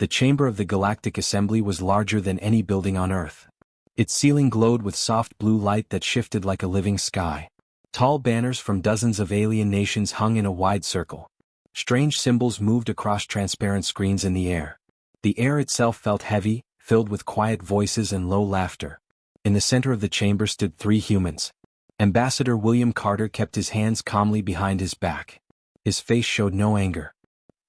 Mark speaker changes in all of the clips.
Speaker 1: The chamber of the Galactic Assembly was larger than any building on Earth. Its ceiling glowed with soft blue light that shifted like a living sky. Tall banners from dozens of alien nations hung in a wide circle. Strange symbols moved across transparent screens in the air. The air itself felt heavy, filled with quiet voices and low laughter. In the center of the chamber stood 3 humans. Ambassador William Carter kept his hands calmly behind his back. His face showed no anger.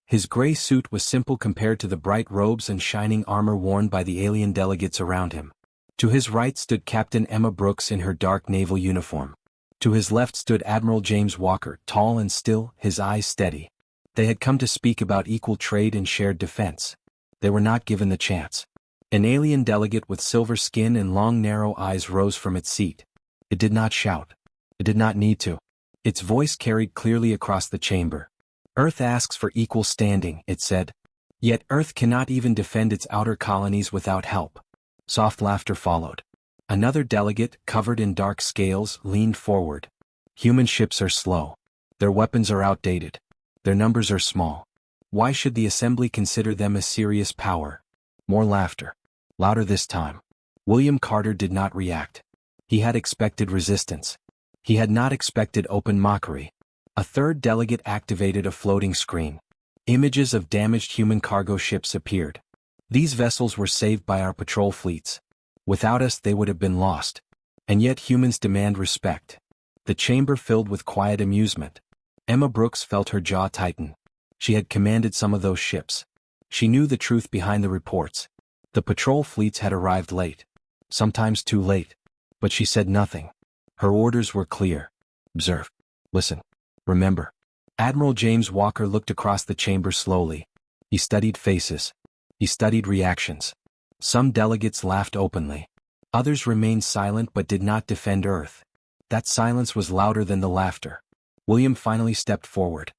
Speaker 1: His gray suit was simple compared to the bright robes and shining armor worn by the alien delegates around him. To his right stood Captain Emma Brooks in her dark naval uniform. To his left stood Admiral James Walker, tall and still, his eyes steady. They had come to speak about equal trade and shared defense. They were not given the chance. An alien delegate with silver skin and long narrow eyes rose from its seat. It did not shout. It did not need to. Its voice carried clearly across the chamber. Earth asks for equal standing, it said. Yet Earth cannot even defend its outer colonies without help. Soft laughter followed. Another delegate, covered in dark scales, leaned forward. Human ships are slow. Their weapons are outdated. Their numbers are small. Why should the Assembly consider them a serious power? More laughter. Louder this time. William Carter did not react. He had expected resistance. He had not expected open mockery. A third delegate activated a floating screen. Images of damaged human cargo ships appeared. These vessels were saved by our patrol fleets. Without us they would have been lost. And yet humans demand respect. The chamber filled with quiet amusement. Emma Brooks felt her jaw tighten. She had commanded some of those ships. She knew the truth behind the reports. The patrol fleets had arrived late. Sometimes too late. But she said nothing. Her orders were clear. Observe. Listen. Remember. Admiral James Walker looked across the chamber slowly. He studied faces. He studied reactions. Some delegates laughed openly. Others remained silent but did not defend Earth. That silence was louder than the laughter. William finally stepped forward.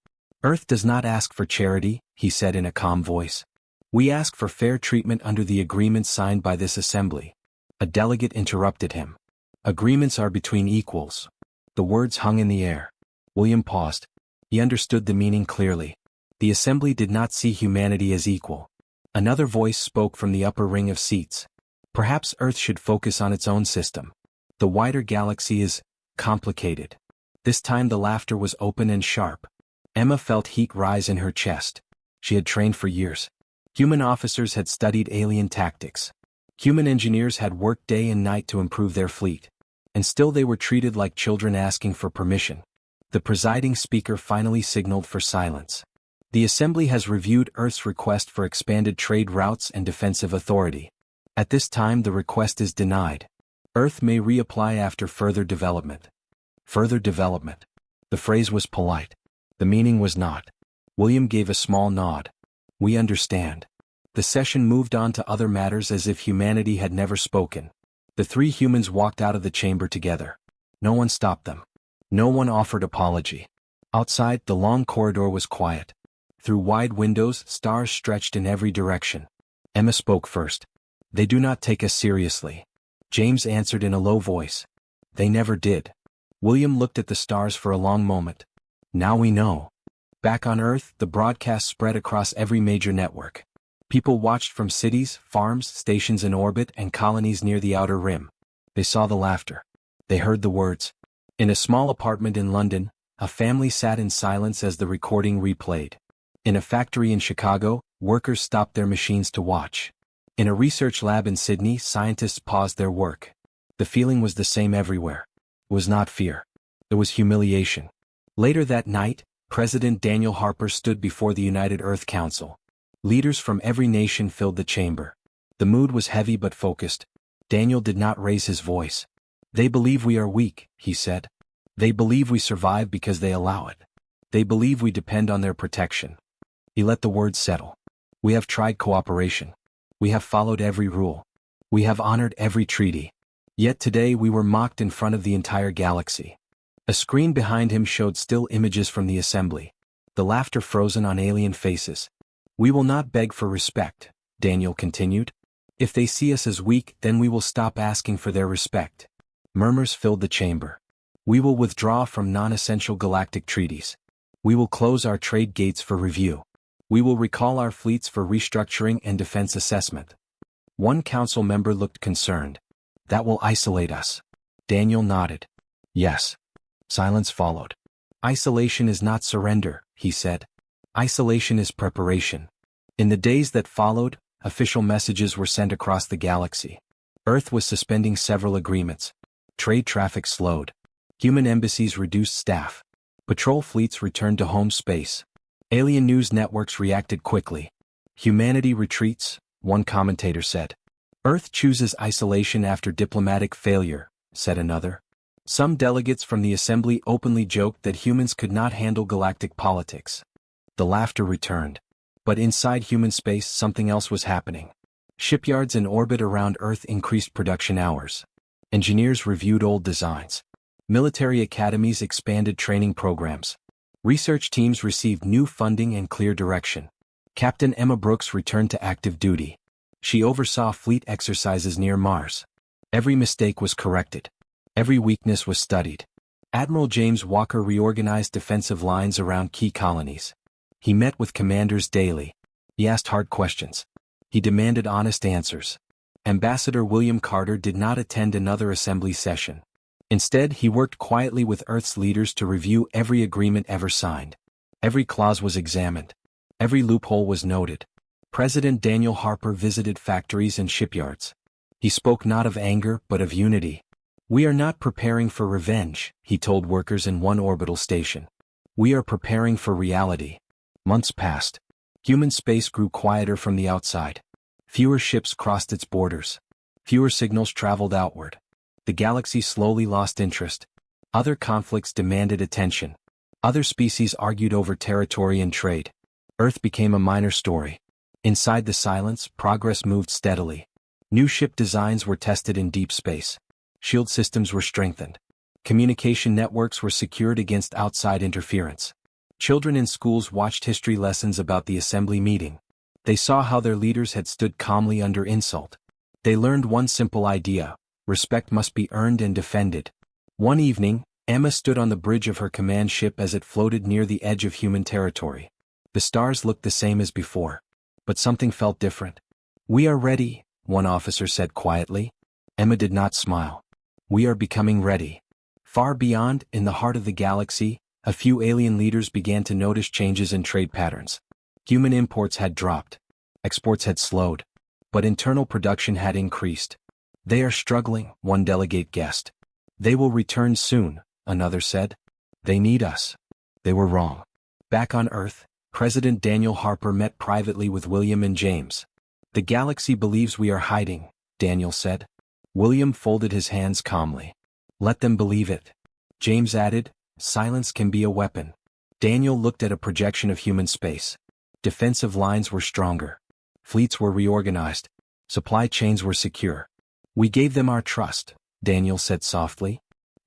Speaker 1: Earth does not ask for charity, he said in a calm voice. We ask for fair treatment under the agreements signed by this assembly. A delegate interrupted him. Agreements are between equals. The words hung in the air. William paused. He understood the meaning clearly. The assembly did not see humanity as equal. Another voice spoke from the upper ring of seats. Perhaps Earth should focus on its own system. The wider galaxy is complicated. This time the laughter was open and sharp. Emma felt heat rise in her chest. She had trained for years. Human officers had studied alien tactics. Human engineers had worked day and night to improve their fleet. And still they were treated like children asking for permission. The presiding speaker finally signaled for silence. The Assembly has reviewed Earth's request for expanded trade routes and defensive authority. At this time the request is denied. Earth may reapply after further development. Further development. The phrase was polite. The meaning was not. William gave a small nod. We understand. The session moved on to other matters as if humanity had never spoken. The 3 humans walked out of the chamber together. No one stopped them. No one offered apology. Outside, the long corridor was quiet. Through wide windows, stars stretched in every direction. Emma spoke first. They do not take us seriously. James answered in a low voice. They never did. William looked at the stars for a long moment. Now we know. Back on Earth, the broadcast spread across every major network. People watched from cities, farms, stations in orbit, and colonies near the outer rim. They saw the laughter. They heard the words. In a small apartment in London, a family sat in silence as the recording replayed. In a factory in Chicago, workers stopped their machines to watch. In a research lab in Sydney, scientists paused their work. The feeling was the same everywhere. It was not fear. It was humiliation. Later that night, President Daniel Harper stood before the United Earth Council. Leaders from every nation filled the chamber. The mood was heavy but focused. Daniel did not raise his voice. They believe we are weak, he said. They believe we survive because they allow it. They believe we depend on their protection. He let the words settle. We have tried cooperation. We have followed every rule. We have honored every treaty. Yet today we were mocked in front of the entire galaxy. A screen behind him showed still images from the assembly. The laughter frozen on alien faces. We will not beg for respect, Daniel continued. If they see us as weak, then we will stop asking for their respect. Murmurs filled the chamber. We will withdraw from non-essential galactic treaties. We will close our trade gates for review. We will recall our fleets for restructuring and defense assessment. One council member looked concerned. That will isolate us. Daniel nodded. Yes. Silence followed. Isolation is not surrender, he said. Isolation is preparation. In the days that followed, official messages were sent across the galaxy. Earth was suspending several agreements. Trade traffic slowed. Human embassies reduced staff. Patrol fleets returned to home space. Alien news networks reacted quickly. Humanity retreats, one commentator said. Earth chooses isolation after diplomatic failure, said another. Some delegates from the assembly openly joked that humans could not handle galactic politics. The laughter returned. But inside human space something else was happening. Shipyards in orbit around Earth increased production hours. Engineers reviewed old designs. Military academies expanded training programs. Research teams received new funding and clear direction. Captain Emma Brooks returned to active duty. She oversaw fleet exercises near Mars. Every mistake was corrected. Every weakness was studied. Admiral James Walker reorganized defensive lines around key colonies. He met with commanders daily. He asked hard questions. He demanded honest answers. Ambassador William Carter did not attend another assembly session. Instead, he worked quietly with Earth's leaders to review every agreement ever signed. Every clause was examined. Every loophole was noted. President Daniel Harper visited factories and shipyards. He spoke not of anger but of unity. We are not preparing for revenge, he told workers in one orbital station. We are preparing for reality. Months passed. Human space grew quieter from the outside. Fewer ships crossed its borders. Fewer signals traveled outward. The galaxy slowly lost interest. Other conflicts demanded attention. Other species argued over territory and trade. Earth became a minor story. Inside the silence, progress moved steadily. New ship designs were tested in deep space. Shield systems were strengthened. Communication networks were secured against outside interference. Children in schools watched history lessons about the assembly meeting. They saw how their leaders had stood calmly under insult. They learned one simple idea: respect must be earned and defended. One evening, Emma stood on the bridge of her command ship as it floated near the edge of human territory. The stars looked the same as before. But something felt different. We are ready, one officer said quietly. Emma did not smile. We are becoming ready. Far beyond, in the heart of the galaxy, a few alien leaders began to notice changes in trade patterns. Human imports had dropped. Exports had slowed. But internal production had increased. They are struggling, one delegate guessed. They will return soon, another said. They need us. They were wrong. Back on Earth, President Daniel Harper met privately with William and James. The galaxy believes we are hiding, Daniel said. William folded his hands calmly. Let them believe it. James added, silence can be a weapon. Daniel looked at a projection of human space. Defensive lines were stronger. Fleets were reorganized. Supply chains were secure. We gave them our trust, Daniel said softly.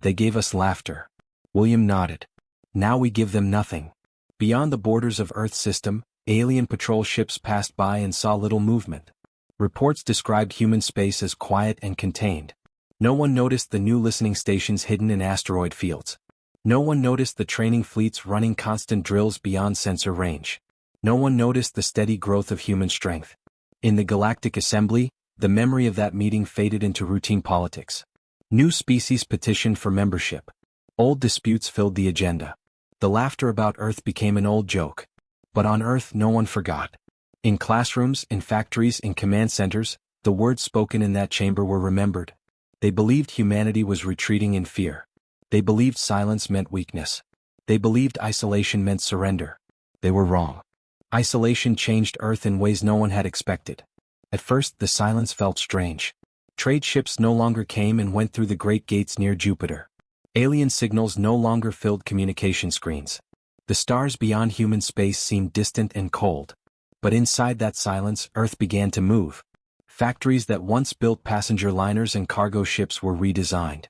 Speaker 1: They gave us laughter. William nodded. Now we give them nothing. Beyond the borders of Earth's system, alien patrol ships passed by and saw little movement. Reports described human space as quiet and contained. No one noticed the new listening stations hidden in asteroid fields. No one noticed the training fleets running constant drills beyond sensor range. No one noticed the steady growth of human strength. In the Galactic Assembly, the memory of that meeting faded into routine politics. New species petitioned for membership. Old disputes filled the agenda. The laughter about Earth became an old joke. But on Earth no one forgot. In classrooms, in factories, in command centers, the words spoken in that chamber were remembered. They believed humanity was retreating in fear. They believed silence meant weakness. They believed isolation meant surrender. They were wrong. Isolation changed Earth in ways no one had expected. At first, the silence felt strange. Trade ships no longer came and went through the great gates near Jupiter. Alien signals no longer filled communication screens. The stars beyond human space seemed distant and cold. But inside that silence, Earth began to move. Factories that once built passenger liners and cargo ships were redesigned.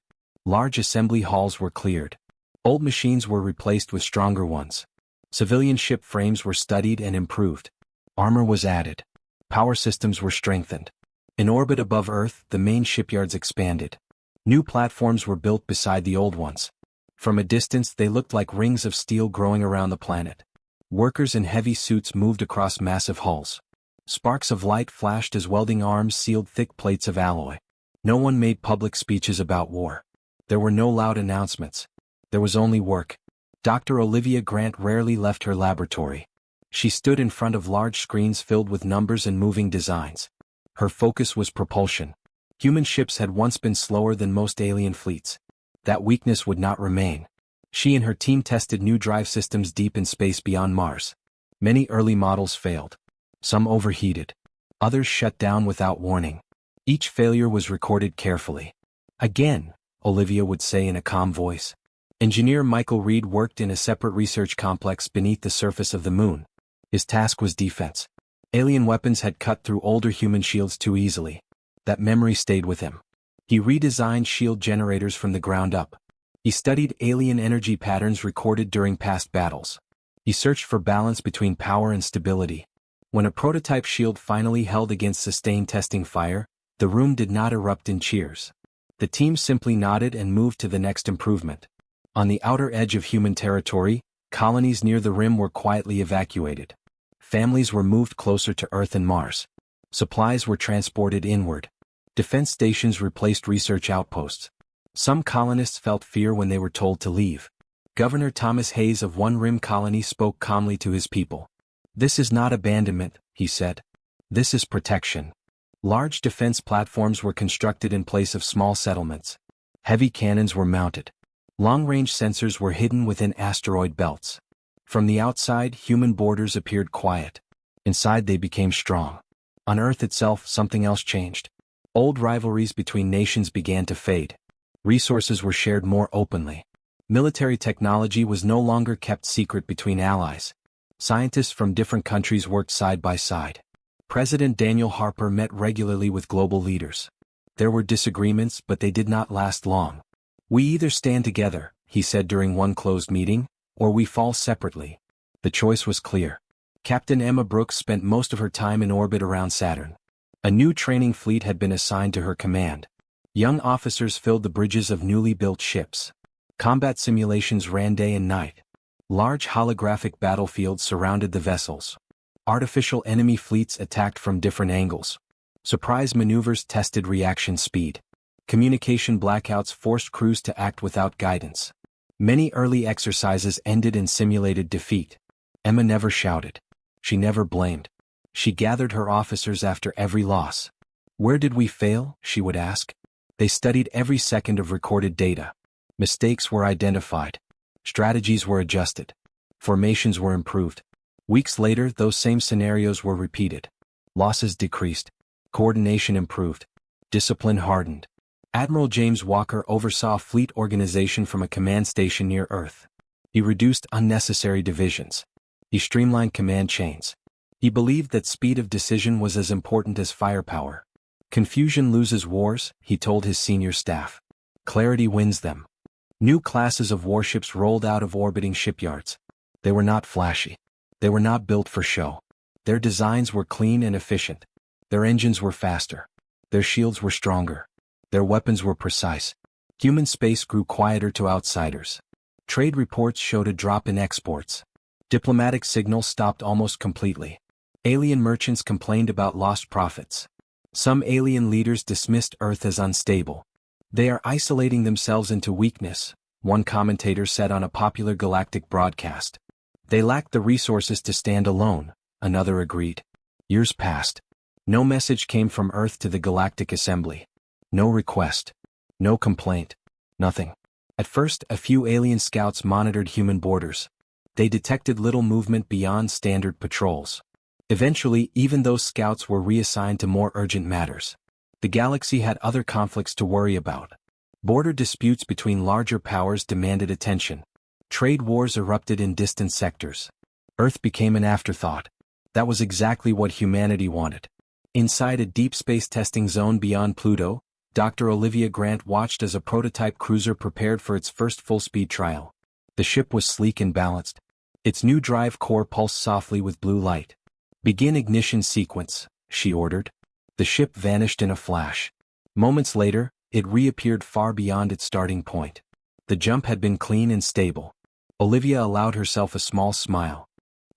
Speaker 1: Large assembly halls were cleared. Old machines were replaced with stronger ones. Civilian ship frames were studied and improved. Armor was added. Power systems were strengthened. In orbit above Earth, the main shipyards expanded. New platforms were built beside the old ones. From a distance they looked like rings of steel growing around the planet. Workers in heavy suits moved across massive hulls. Sparks of light flashed as welding arms sealed thick plates of alloy. No one made public speeches about war. There were no loud announcements. There was only work. Dr. Olivia Grant rarely left her laboratory. She stood in front of large screens filled with numbers and moving designs. Her focus was propulsion. Human ships had once been slower than most alien fleets. That weakness would not remain. She and her team tested new drive systems deep in space beyond Mars. Many early models failed. Some overheated. Others shut down without warning. Each failure was recorded carefully. Again, Olivia would say in a calm voice. Engineer Michael Reed worked in a separate research complex beneath the surface of the moon. His task was defense. Alien weapons had cut through older human shields too easily. That memory stayed with him. He redesigned shield generators from the ground up. He studied alien energy patterns recorded during past battles. He searched for balance between power and stability. When a prototype shield finally held against sustained testing fire, the room did not erupt in cheers. The team simply nodded and moved to the next improvement. On the outer edge of human territory, colonies near the rim were quietly evacuated. Families were moved closer to Earth and Mars. Supplies were transported inward. Defense stations replaced research outposts. Some colonists felt fear when they were told to leave. Governor Thomas Hayes of one rim colony spoke calmly to his people. "This is not abandonment," he said. "This is protection." Large defense platforms were constructed in place of small settlements. Heavy cannons were mounted. Long-range sensors were hidden within asteroid belts. From the outside, human borders appeared quiet. Inside they became strong. On Earth itself, something else changed. Old rivalries between nations began to fade. Resources were shared more openly. Military technology was no longer kept secret between allies. Scientists from different countries worked side by side. President Daniel Harper met regularly with global leaders. There were disagreements, but they did not last long. "We either stand together," he said during one closed meeting, "or we fall separately." The choice was clear. Captain Emma Brooks spent most of her time in orbit around Saturn. A new training fleet had been assigned to her command. Young officers filled the bridges of newly built ships. Combat simulations ran day and night. Large holographic battlefields surrounded the vessels. Artificial enemy fleets attacked from different angles. Surprise maneuvers tested reaction speed. Communication blackouts forced crews to act without guidance. Many early exercises ended in simulated defeat. Emma never shouted. She never blamed. She gathered her officers after every loss. "Where did we fail?" she would ask. They studied every second of recorded data. Mistakes were identified. Strategies were adjusted. Formations were improved. Weeks later, those same scenarios were repeated. Losses decreased. Coordination improved. Discipline hardened. Admiral James Walker oversaw fleet organization from a command station near Earth. He reduced unnecessary divisions. He streamlined command chains. He believed that speed of decision was as important as firepower. "Confusion loses wars," he told his senior staff. "Clarity wins them." New classes of warships rolled out of orbiting shipyards. They were not flashy. They were not built for show. Their designs were clean and efficient. Their engines were faster. Their shields were stronger. Their weapons were precise. Human space grew quieter to outsiders. Trade reports showed a drop in exports. Diplomatic signals stopped almost completely. Alien merchants complained about lost profits. Some alien leaders dismissed Earth as unstable. "They are isolating themselves into weakness," one commentator said on a popular galactic broadcast. "They lack the resources to stand alone," another agreed. Years passed. No message came from Earth to the Galactic Assembly. No request. No complaint. Nothing. At first, a few alien scouts monitored human borders. They detected little movement beyond standard patrols. Eventually, even those scouts were reassigned to more urgent matters. The galaxy had other conflicts to worry about. Border disputes between larger powers demanded attention. Trade wars erupted in distant sectors. Earth became an afterthought. That was exactly what humanity wanted. Inside a deep space testing zone beyond Pluto, Dr. Olivia Grant watched as a prototype cruiser prepared for its first full-speed trial. The ship was sleek and balanced. Its new drive core pulsed softly with blue light. "Begin ignition sequence," she ordered. The ship vanished in a flash. Moments later, it reappeared far beyond its starting point. The jump had been clean and stable. Olivia allowed herself a small smile.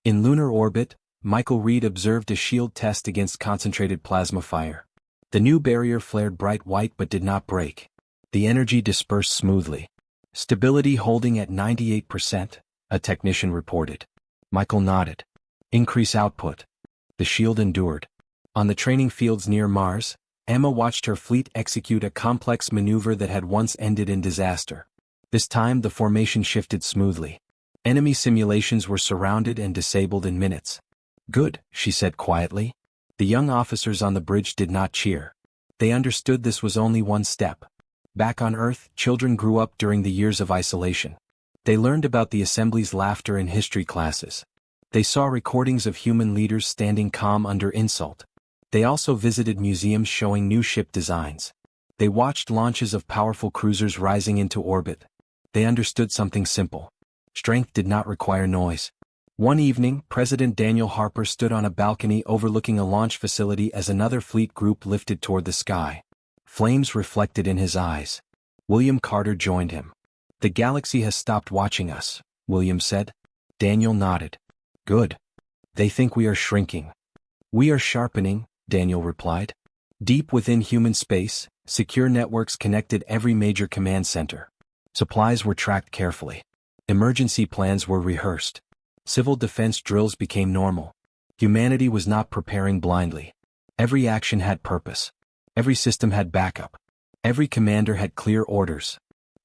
Speaker 1: In lunar orbit, Michael Reed observed a shield test against concentrated plasma fire. The new barrier flared bright white but did not break. The energy dispersed smoothly. Stability holding at 98%, a technician reported. Michael nodded. Increase output. The shield endured. On the training fields near Mars, Emma watched her fleet execute a complex maneuver that had once ended in disaster. This time the formation shifted smoothly. Enemy simulations were surrounded and disabled in minutes. Good, she said quietly. The young officers on the bridge did not cheer. They understood this was only one step. Back on Earth, children grew up during the years of isolation. They learned about the assembly's laughter in history classes. They saw recordings of human leaders standing calm under insult. They also visited museums showing new ship designs. They watched launches of powerful cruisers rising into orbit. They understood something simple. Strength did not require noise. One evening, President Daniel Harper stood on a balcony overlooking a launch facility as another fleet group lifted toward the sky. Flames reflected in his eyes. William Carter joined him. The galaxy has stopped watching us, William said. Daniel nodded. Good. They think we are shrinking. We are sharpening, Daniel replied. Deep within human space, secure networks connected every major command center. Supplies were tracked carefully. Emergency plans were rehearsed. Civil defense drills became normal. Humanity was not preparing blindly. Every action had purpose. Every system had backup. Every commander had clear orders.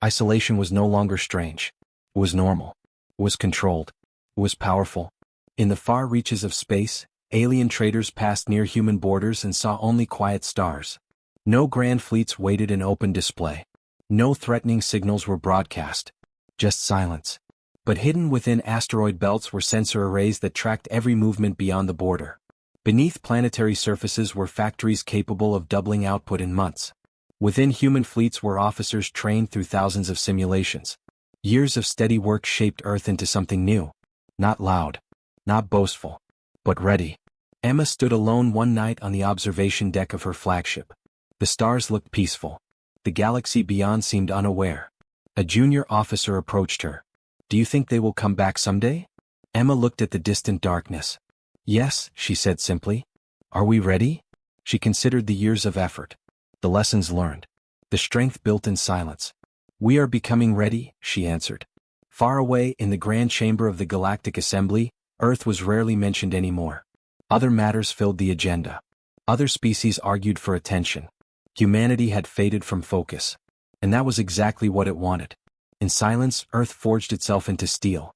Speaker 1: Isolation was no longer strange. It was normal. It was controlled. It was powerful. In the far reaches of space, alien traders passed near human borders and saw only quiet stars. No grand fleets waited in open display. No threatening signals were broadcast. Just silence. But hidden within asteroid belts were sensor arrays that tracked every movement beyond the border. Beneath planetary surfaces were factories capable of doubling output in months. Within human fleets were officers trained through thousands of simulations. Years of steady work shaped Earth into something new. Not loud. Not boastful. But ready. Emma stood alone one night on the observation deck of her flagship. The stars looked peaceful. The galaxy beyond seemed unaware. A junior officer approached her. Do you think they will come back someday? Emma looked at the distant darkness. Yes, she said simply. Are we ready? She considered the years of effort. The lessons learned. The strength built in silence. We are becoming ready, she answered. Far away in the grand chamber of the Galactic Assembly, Earth was rarely mentioned anymore. Other matters filled the agenda. Other species argued for attention. Humanity had faded from focus. And that was exactly what it wanted. In silence, Earth forged itself into steel.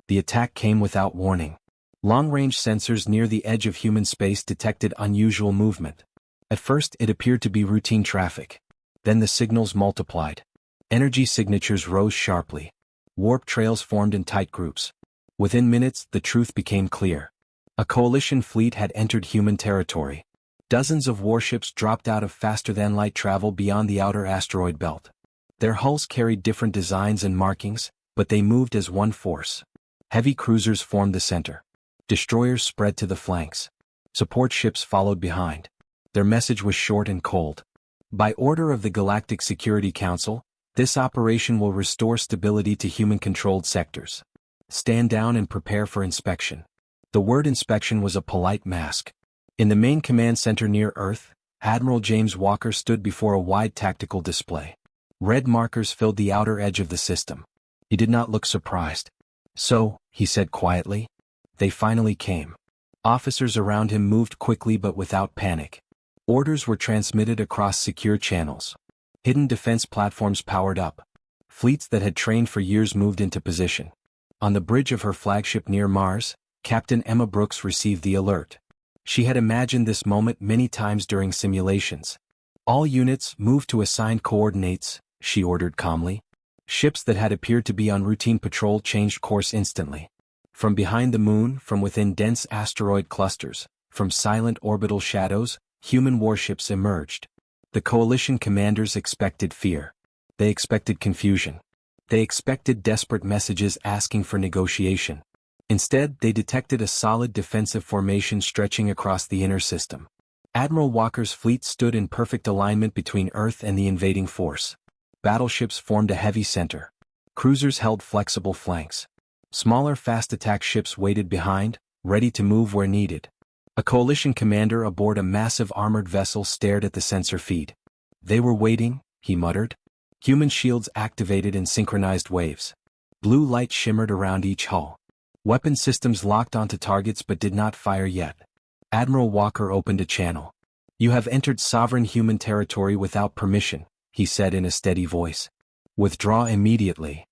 Speaker 1: The attack came without warning. Long-range sensors near the edge of human space detected unusual movement. At first it appeared to be routine traffic. Then the signals multiplied. Energy signatures rose sharply. Warp trails formed in tight groups. Within minutes, the truth became clear. A coalition fleet had entered human territory. Dozens of warships dropped out of faster-than-light travel beyond the outer asteroid belt. Their hulls carried different designs and markings, but they moved as one force. Heavy cruisers formed the center. Destroyers spread to the flanks. Support ships followed behind. Their message was short and cold. By order of the Galactic Security Council, this operation will restore stability to human-controlled sectors. Stand down and prepare for inspection. The word inspection was a polite mask. In the main command center near Earth, Admiral James Walker stood before a wide tactical display. Red markers filled the outer edge of the system. He did not look surprised. So, he said quietly, they finally came. Officers around him moved quickly but without panic. Orders were transmitted across secure channels. Hidden defense platforms powered up. Fleets that had trained for years moved into position. On the bridge of her flagship near Mars, Captain Emma Brooks received the alert. She had imagined this moment many times during simulations. All units move to assigned coordinates, she ordered calmly. Ships that had appeared to be on routine patrol changed course instantly. From behind the moon, from within dense asteroid clusters, from silent orbital shadows, human warships emerged. The coalition commanders expected fear. They expected confusion. They expected desperate messages asking for negotiation. Instead, they detected a solid defensive formation stretching across the inner system. Admiral Walker's fleet stood in perfect alignment between Earth and the invading force. Battleships formed a heavy center. Cruisers held flexible flanks. Smaller fast attack ships waited behind, ready to move where needed. A coalition commander aboard a massive armored vessel stared at the sensor feed. They were waiting, he muttered. Human shields activated in synchronized waves. Blue light shimmered around each hull. Weapon systems locked onto targets but did not fire yet. Admiral Walker opened a channel. "You have entered sovereign human territory without permission," he said in a steady voice. "Withdraw immediately."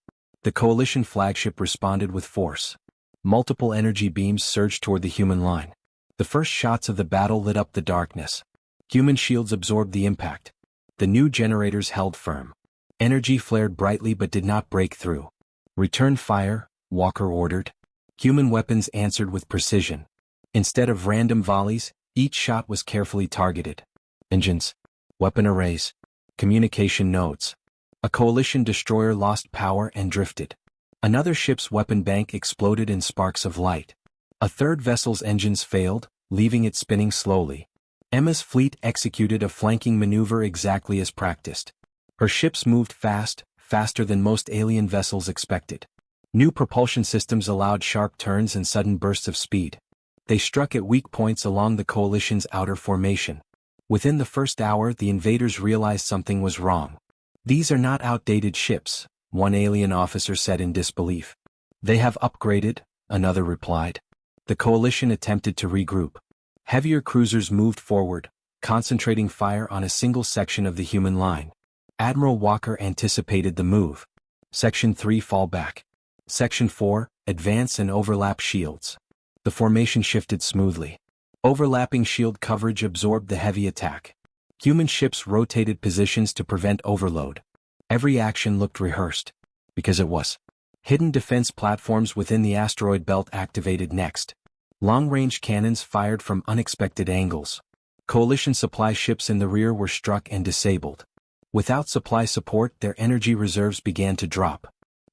Speaker 1: The coalition flagship responded with force. Multiple energy beams surged toward the human line. The first shots of the battle lit up the darkness. Human shields absorbed the impact. The new generators held firm. Energy flared brightly but did not break through. "Return fire," Walker ordered. Human weapons answered with precision. Instead of random volleys, each shot was carefully targeted. Engines, weapon arrays, communication nodes. A coalition destroyer lost power and drifted. Another ship's weapon bank exploded in sparks of light. A third vessel's engines failed, leaving it spinning slowly. Emma's fleet executed a flanking maneuver exactly as practiced. Her ships moved fast, faster than most alien vessels expected. New propulsion systems allowed sharp turns and sudden bursts of speed. They struck at weak points along the coalition's outer formation. Within the first hour, the invaders realized something was wrong. "These are not outdated ships," one alien officer said in disbelief. "They have upgraded," another replied. The coalition attempted to regroup. Heavier cruisers moved forward, concentrating fire on a single section of the human line. Admiral Walker anticipated the move. Section 3 fall back. Section 4, advance and overlap shields. The formation shifted smoothly. Overlapping shield coverage absorbed the heavy attack. Human ships rotated positions to prevent overload. Every action looked rehearsed. Because it was. Hidden defense platforms within the asteroid belt activated next. Long-range cannons fired from unexpected angles. Coalition supply ships in the rear were struck and disabled. Without supply support, their energy reserves began to drop.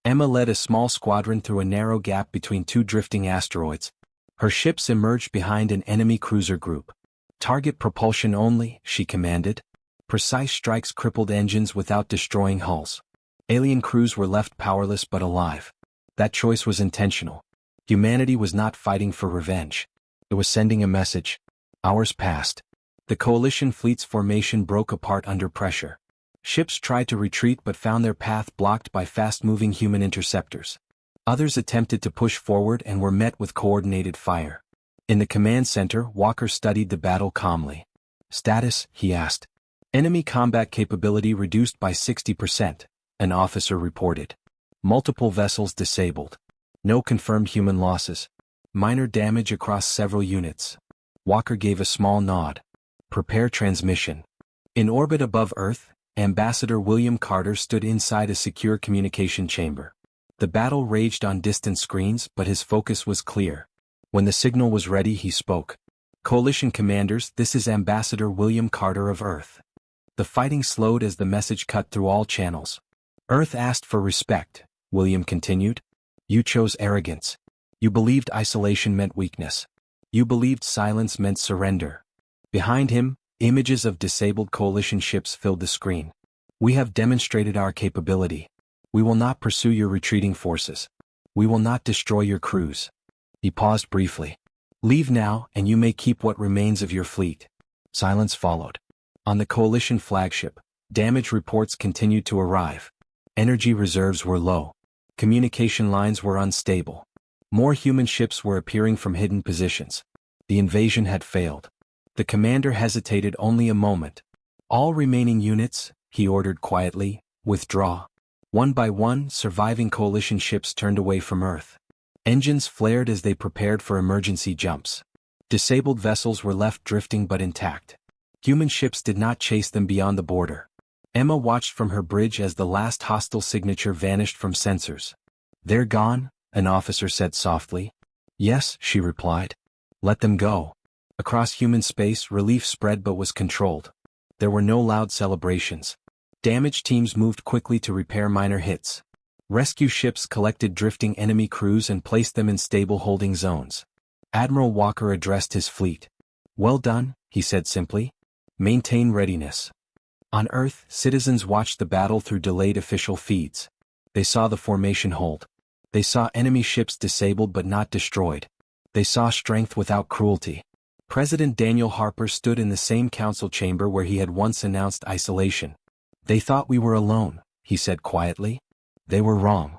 Speaker 1: Emma led a small squadron through a narrow gap between two drifting asteroids. Her ships emerged behind an enemy cruiser group. "Target propulsion only," she commanded. Precise strikes crippled engines without destroying hulls. Alien crews were left powerless but alive. That choice was intentional. Humanity was not fighting for revenge. It was sending a message. Hours passed. The coalition fleet's formation broke apart under pressure. Ships tried to retreat but found their path blocked by fast-moving human interceptors. Others attempted to push forward and were met with coordinated fire. In the command center, Walker studied the battle calmly. "Status?" he asked. "Enemy combat capability reduced by 60%, an officer reported. Multiple vessels disabled. No confirmed human losses. Minor damage across several units." Walker gave a small nod. "Prepare transmission." In orbit above Earth, Ambassador William Carter stood inside a secure communication chamber. The battle raged on distant screens, but his focus was clear. When the signal was ready, he spoke. "Coalition commanders, this is Ambassador William Carter of Earth." The fighting slowed as the message cut through all channels. "Earth asked for respect," William continued. "You chose arrogance. You believed isolation meant weakness. You believed silence meant surrender." Behind him, images of disabled coalition ships filled the screen. "We have demonstrated our capability. We will not pursue your retreating forces. We will not destroy your crews." He paused briefly. "Leave now, and you may keep what remains of your fleet." Silence followed. On the coalition flagship, damage reports continued to arrive. Energy reserves were low. Communication lines were unstable. More human ships were appearing from hidden positions. The invasion had failed. The commander hesitated only a moment. "All remaining units," he ordered quietly, "withdraw." One by one, surviving coalition ships turned away from Earth. Engines flared as they prepared for emergency jumps. Disabled vessels were left drifting but intact. Human ships did not chase them beyond the border. Emma watched from her bridge as the last hostile signature vanished from sensors. "They're gone," an officer said softly. "Yes," she replied. "Let them go." Across human space, relief spread but was controlled. There were no loud celebrations. Damage teams moved quickly to repair minor hits. Rescue ships collected drifting enemy crews and placed them in stable holding zones. Admiral Walker addressed his fleet. "Well done," he said simply. "Maintain readiness." On Earth, citizens watched the battle through delayed official feeds. They saw the formation hold. They saw enemy ships disabled but not destroyed. They saw strength without cruelty. President Daniel Harper stood in the same council chamber where he had once announced isolation. "They thought we were alone," he said quietly. "They were wrong."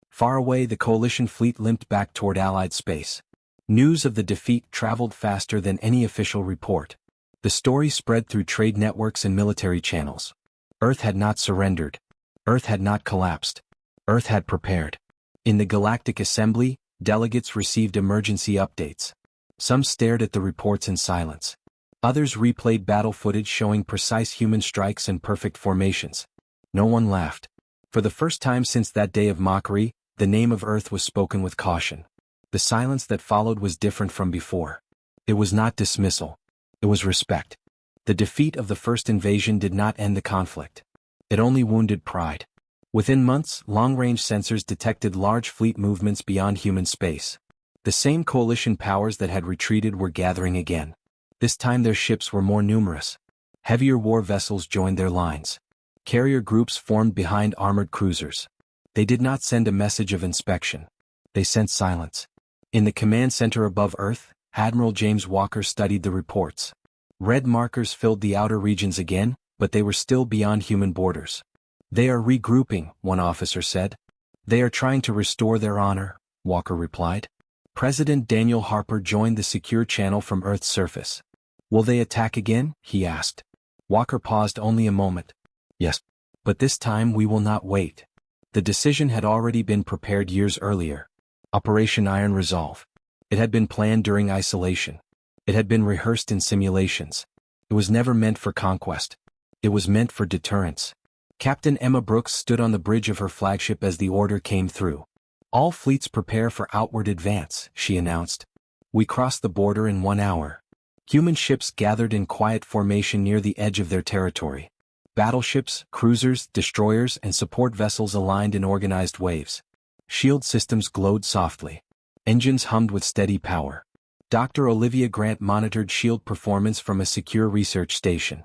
Speaker 1: Far away, the coalition fleet limped back toward Allied space. News of the defeat traveled faster than any official report. The story spread through trade networks and military channels. Earth had not surrendered. Earth had not collapsed. Earth had prepared. In the Galactic Assembly, delegates received emergency updates. Some stared at the reports in silence. Others replayed battle footage showing precise human strikes and perfect formations. No one laughed. For the first time since that day of mockery, the name of Earth was spoken with caution. The silence that followed was different from before. It was not dismissal. It was respect. The defeat of the first invasion did not end the conflict. It only wounded pride. Within months, long-range sensors detected large fleet movements beyond human space. The same coalition powers that had retreated were gathering again. This time their ships were more numerous. Heavier war vessels joined their lines. Carrier groups formed behind armored cruisers. They did not send a message of inspection. They sent silence. In the command center above Earth, Admiral James Walker studied the reports. Red markers filled the outer regions again, but they were still beyond human borders. "They are regrouping," one officer said. "They are trying to restore their honor," Walker replied. President Daniel Harper joined the secure channel from Earth's surface. "Will they attack again?" he asked. Walker paused only a moment. "Yes. But this time we will not wait." The decision had already been prepared years earlier. Operation Iron Resolve. It had been planned during isolation. It had been rehearsed in simulations. It was never meant for conquest. It was meant for deterrence. Captain Emma Brooks stood on the bridge of her flagship as the order came through. "All fleets prepare for outward advance," she announced. "We cross the border in 1 hour." Human ships gathered in quiet formation near the edge of their territory. Battleships, cruisers, destroyers, and support vessels aligned in organized waves. Shield systems glowed softly. Engines hummed with steady power. Dr. Olivia Grant monitored shield performance from a secure research station.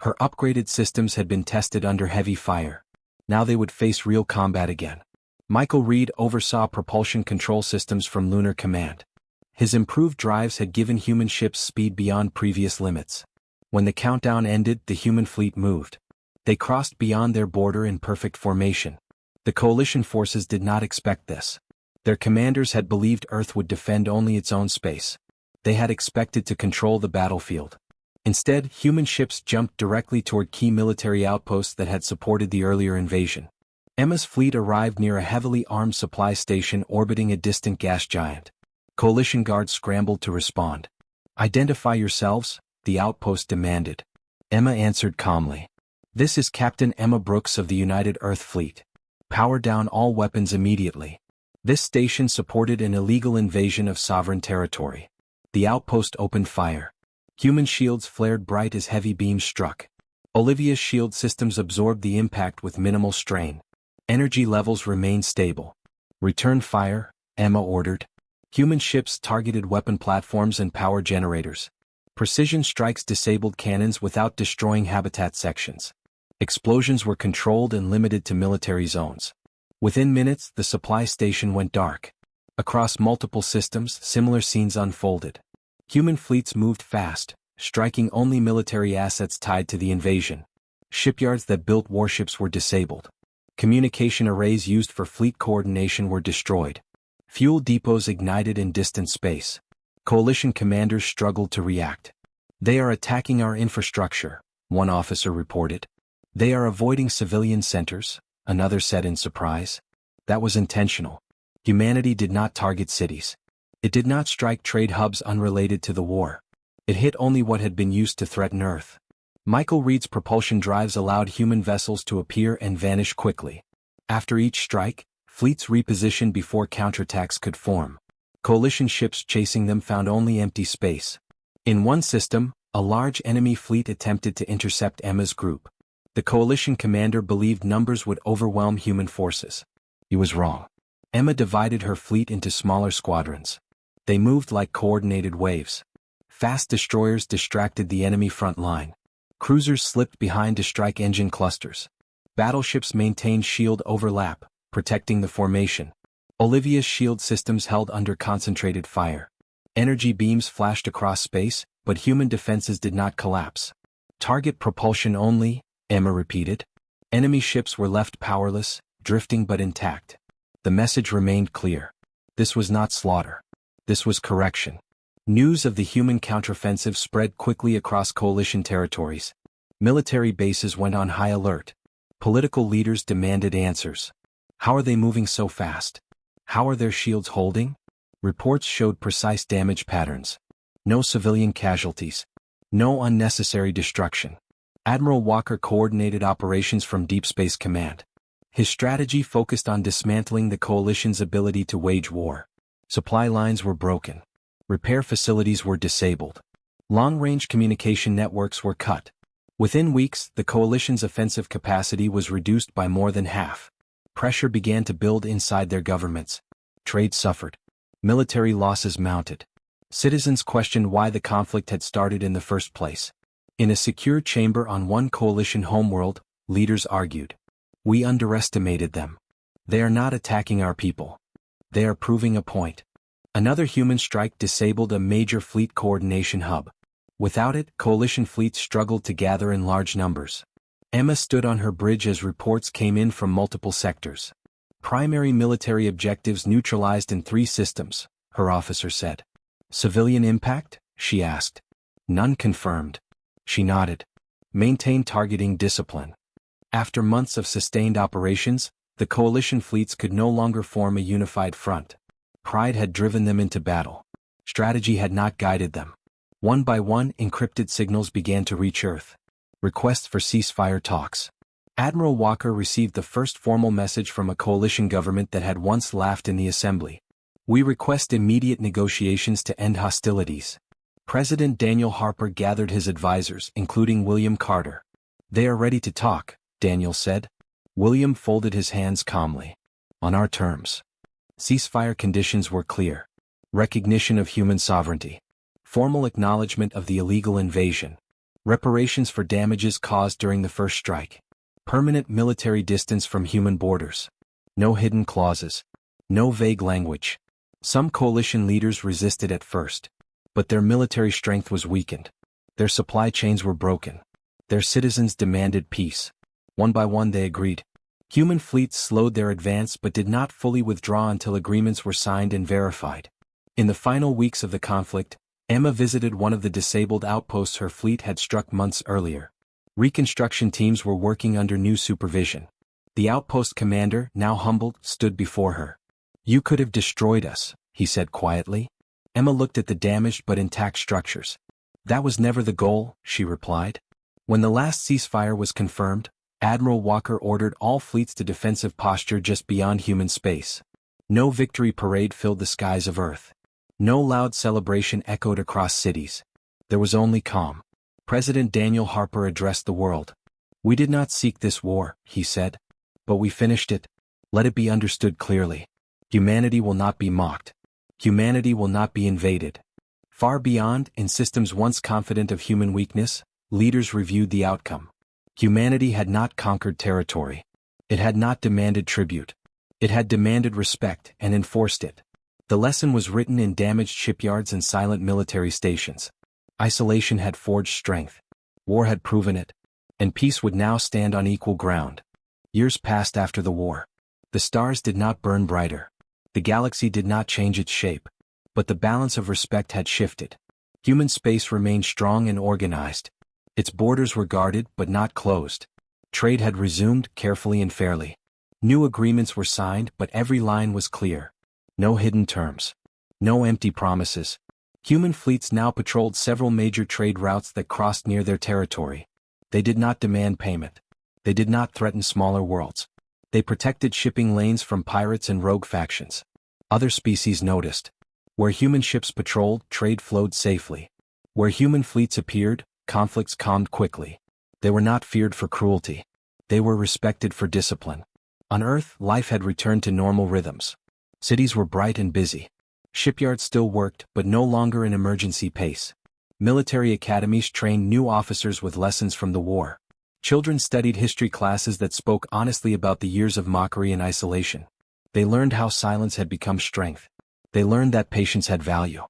Speaker 1: Her upgraded systems had been tested under heavy fire. Now they would face real combat again. Michael Reed oversaw propulsion control systems from Lunar Command. His improved drives had given human ships speed beyond previous limits. When the countdown ended, the human fleet moved. They crossed beyond their border in perfect formation. The coalition forces did not expect this. Their commanders had believed Earth would defend only its own space. They had expected to control the battlefield. Instead, human ships jumped directly toward key military outposts that had supported the earlier invasion. Emma's fleet arrived near a heavily armed supply station orbiting a distant gas giant. Coalition guards scrambled to respond. "Identify yourselves," the outpost demanded. Emma answered calmly. "This is Captain Emma Brooks of the United Earth Fleet. Power down all weapons immediately." This station supported an illegal invasion of sovereign territory. The outpost opened fire. Human shields flared bright as heavy beams struck. Olivia's shield systems absorbed the impact with minimal strain. Energy levels remained stable. "Return fire," Emma ordered. Human ships targeted weapon platforms and power generators. Precision strikes disabled cannons without destroying habitat sections. Explosions were controlled and limited to military zones. Within minutes, the supply station went dark. Across multiple systems, similar scenes unfolded. Human fleets moved fast, striking only military assets tied to the invasion. Shipyards that built warships were disabled. Communication arrays used for fleet coordination were destroyed. Fuel depots ignited in distant space. Coalition commanders struggled to react. "They are attacking our infrastructure," one officer reported. "They are avoiding civilian centers," another said in surprise. That was intentional. Humanity did not target cities. It did not strike trade hubs unrelated to the war. It hit only what had been used to threaten Earth. Michael Reed's propulsion drives allowed human vessels to appear and vanish quickly. After each strike, fleets repositioned before counterattacks could form. Coalition ships chasing them found only empty space. In one system, a large enemy fleet attempted to intercept Emma's group. The coalition commander believed numbers would overwhelm human forces. He was wrong. Emma divided her fleet into smaller squadrons. They moved like coordinated waves. Fast destroyers distracted the enemy front line. Cruisers slipped behind to strike engine clusters. Battleships maintained shield overlap, protecting the formation. Olivia's shield systems held under concentrated fire. Energy beams flashed across space, but human defenses did not collapse. Target propulsion only, Emma repeated. Enemy ships were left powerless, drifting but intact. The message remained clear. This was not slaughter. This was correction. News of the human counteroffensive spread quickly across coalition territories. Military bases went on high alert. Political leaders demanded answers. How are they moving so fast? How are their shields holding? Reports showed precise damage patterns. No civilian casualties. No unnecessary destruction. Admiral Walker coordinated operations from Deep Space Command. His strategy focused on dismantling the coalition's ability to wage war. Supply lines were broken. Repair facilities were disabled. Long-range communication networks were cut. Within weeks, the coalition's offensive capacity was reduced by more than half. Pressure began to build inside their governments. Trade suffered. Military losses mounted. Citizens questioned why the conflict had started in the first place. In a secure chamber on one coalition homeworld, leaders argued. We underestimated them. They are not attacking our people. They are proving a point. Another human strike disabled a major fleet coordination hub. Without it, coalition fleets struggled to gather in large numbers. Emma stood on her bridge as reports came in from multiple sectors. Primary military objectives neutralized in 3 systems, her officer said. Civilian impact? She asked. None confirmed. She nodded. Maintain targeting discipline. After months of sustained operations, the coalition fleets could no longer form a unified front. Pride had driven them into battle. Strategy had not guided them. One by one, encrypted signals began to reach Earth. Requests for ceasefire talks. Admiral Walker received the first formal message from a coalition government that had once laughed in the assembly. We request immediate negotiations to end hostilities. President Daniel Harper gathered his advisors, including William Carter. They are ready to talk, Daniel said. William folded his hands calmly. On our terms. Ceasefire conditions were clear. Recognition of human sovereignty. Formal acknowledgement of the illegal invasion. Reparations for damages caused during the first strike. Permanent military distance from human borders. No hidden clauses. No vague language. Some coalition leaders resisted at first. But their military strength was weakened. Their supply chains were broken. Their citizens demanded peace. One by one they agreed. Human fleets slowed their advance but did not fully withdraw until agreements were signed and verified. In the final weeks of the conflict, Emma visited one of the disabled outposts her fleet had struck months earlier. Reconstruction teams were working under new supervision. The outpost commander, now humbled, stood before her. You could have destroyed us, he said quietly. Emma looked at the damaged but intact structures. That was never the goal, she replied. When the last ceasefire was confirmed, Admiral Walker ordered all fleets to defensive posture just beyond human space. No victory parade filled the skies of Earth. No loud celebration echoed across cities. There was only calm. President Daniel Harper addressed the world. We did not seek this war, he said. But we finished it. Let it be understood clearly. Humanity will not be mocked. Humanity will not be invaded. Far beyond, in systems once confident of human weakness, leaders reviewed the outcome. Humanity had not conquered territory. It had not demanded tribute. It had demanded respect and enforced it. The lesson was written in damaged shipyards and silent military stations. Isolation had forged strength. War had proven it. And peace would now stand on equal ground. Years passed after the war. The stars did not burn brighter. The galaxy did not change its shape. But the balance of respect had shifted. Human space remained strong and organized. Its borders were guarded but not closed. Trade had resumed carefully and fairly. New agreements were signed but every line was clear. No hidden terms. No empty promises. Human fleets now patrolled several major trade routes that crossed near their territory. They did not demand payment. They did not threaten smaller worlds. They protected shipping lanes from pirates and rogue factions. Other species noticed. Where human ships patrolled, trade flowed safely. Where human fleets appeared, conflicts calmed quickly. They were not feared for cruelty. They were respected for discipline. On Earth, life had returned to normal rhythms. Cities were bright and busy. Shipyards still worked, but no longer in emergency pace. Military academies trained new officers with lessons from the war. Children studied history classes that spoke honestly about the years of mockery and isolation. They learned how silence had become strength. They learned that patience had value.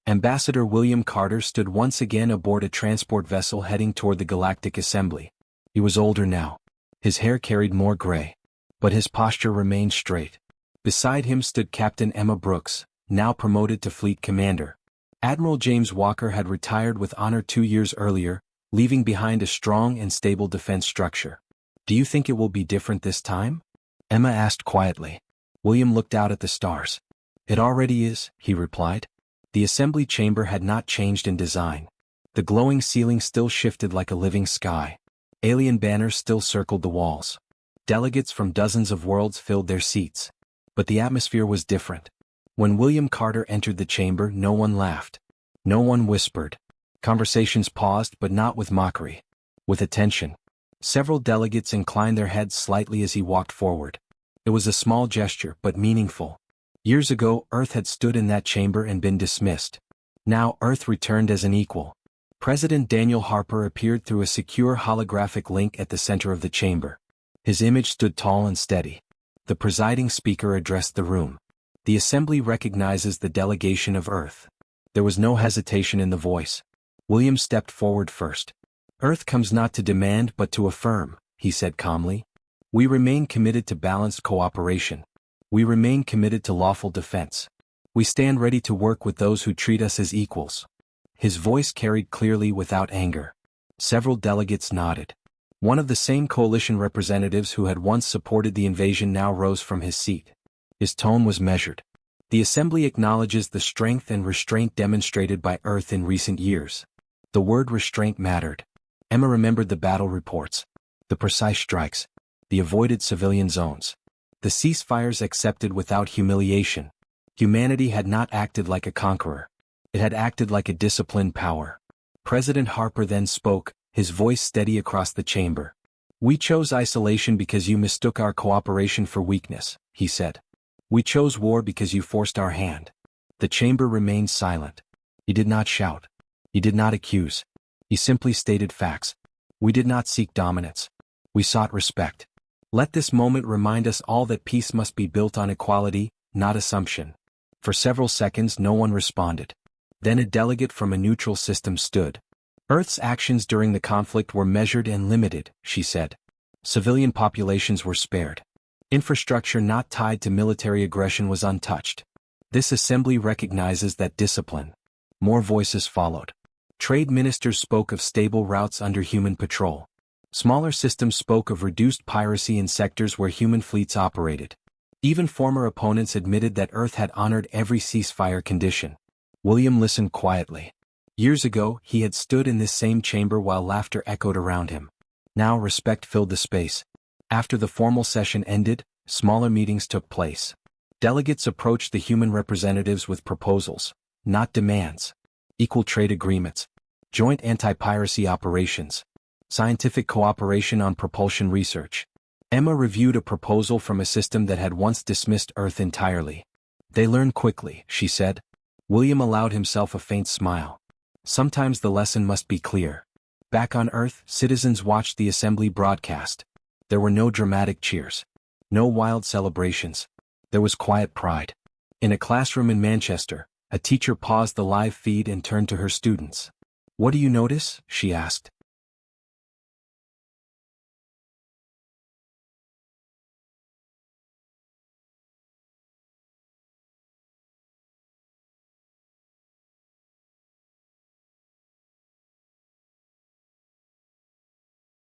Speaker 1: Ambassador William Carter stood once again aboard a transport vessel heading toward the Galactic Assembly. He was older now. His hair carried more gray. But his posture remained straight. Beside him stood Captain Emma Brooks, now promoted to Fleet Commander. Admiral James Walker had retired with honor 2 years earlier, leaving behind a strong and stable defense structure. "Do you think it will be different this time?" Emma asked quietly. William looked out at the stars. "It already is," he replied. The assembly chamber had not changed in design. The glowing ceiling still shifted like a living sky. Alien banners still circled the walls. Delegates from dozens of worlds filled their seats. But the atmosphere was different. When William Carter entered the chamber, no one laughed. No one whispered. Conversations paused, but not with mockery. With attention. Several delegates inclined their heads slightly as he walked forward. It was a small gesture, but meaningful. Years ago, Earth had stood in that chamber and been dismissed. Now Earth returned as an equal. President Daniel Harper appeared through a secure holographic link at the center of the chamber. His image stood tall and steady. The presiding speaker addressed the room. "The Assembly recognizes the delegation of Earth." There was no hesitation in the voice. William stepped forward first. "Earth comes not to demand but to affirm," he said calmly. "We remain committed to balanced cooperation. We remain committed to lawful defense. We stand ready to work with those who treat us as equals." His voice carried clearly without anger. Several delegates nodded. One of the same coalition representatives who had once supported the invasion now rose from his seat. His tone was measured. "The Assembly acknowledges the strength and restraint demonstrated by Earth in recent years." The word restraint mattered. Emma remembered the battle reports. The precise strikes. The avoided civilian zones. The ceasefires accepted without humiliation. Humanity had not acted like a conqueror. It had acted like a disciplined power. President Harper then spoke, his voice steady across the chamber. "We chose isolation because you mistook our cooperation for weakness," he said. "We chose war because you forced our hand." The chamber remained silent. He did not shout. He did not accuse. He simply stated facts. "We did not seek dominance. We sought respect." Let this moment remind us all that peace must be built on equality, not assumption. For several seconds no one responded. Then a delegate from a neutral system stood. "Earth's actions during the conflict were measured and limited," she said. "Civilian populations were spared. Infrastructure not tied to military aggression was untouched. This assembly recognizes that discipline." More voices followed. Trade ministers spoke of stable routes under human patrol. Smaller systems spoke of reduced piracy in sectors where human fleets operated. Even former opponents admitted that Earth had honored every ceasefire condition. William listened quietly. Years ago, he had stood in this same chamber while laughter echoed around him. Now respect filled the space. After the formal session ended, smaller meetings took place. Delegates approached the human representatives with proposals, not demands. Equal trade agreements. Joint anti-piracy operations. Scientific cooperation on propulsion research. Emma reviewed a proposal from a system that had once dismissed Earth entirely. "They learn quickly," she said. William allowed himself a faint smile. Sometimes the lesson must be clear. Back on Earth, citizens watched the assembly broadcast. There were no dramatic cheers. No wild celebrations. There was quiet pride. In a classroom in Manchester, a teacher paused the live feed and turned to her students. "What do you notice?" she asked.